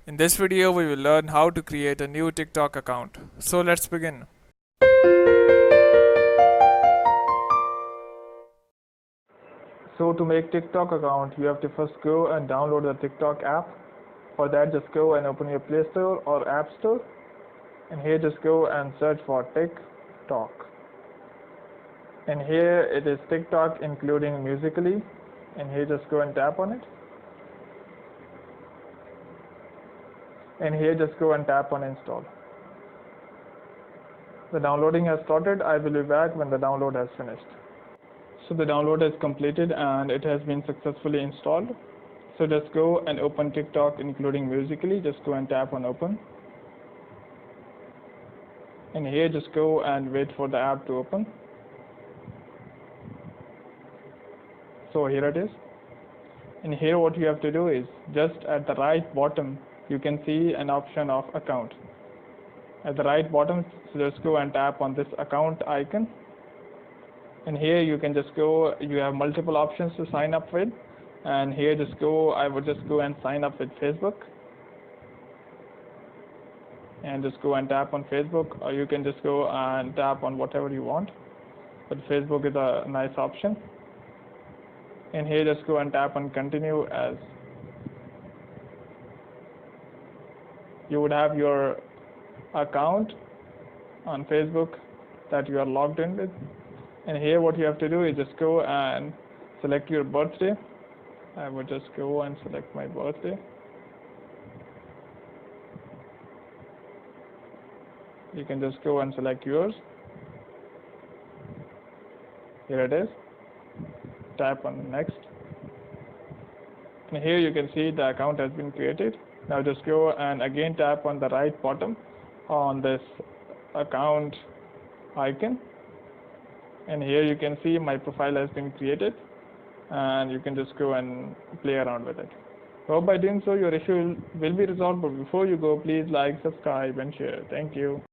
In this video, we will learn how to create a new TikTok account. So let's begin. So to make TikTok account, you have to first go and download the TikTok app. For that, just go and open your Play Store or App Store. And here just go and search for TikTok. And here it is TikTok including Musically. And here just go and tap on it. And here just go and tap on install. The downloading has started. I will be back when the download has finished. So the download is completed and it has been successfully installed. So just go and open TikTok including Musically. Just go and tap on open. And here just go and wait for the app to open. So here it is. And here what you have to do is just at the right bottom you can see an option of account. At the right bottom, so just go and tap on this account icon. And here you can just go, you have multiple options to sign up with. And here just go, I would just go and sign up with Facebook. And just go and tap on Facebook, or you can just go and tap on whatever you want. But Facebook is a nice option. And here just go and tap on continue as. You would have your account on Facebook that you are logged in with. And here what you have to do is just go and select your birthday. I would just go and select my birthday. You can just go and select yours. Here it is. Tap on next. And here you can see the account has been created. Now just go and again tap on the right bottom on this account icon. And here you can see my profile has been created. And you can just go and play around with it. Hope by doing so your issue will be resolved. But before you go, please like, subscribe and share. Thank you.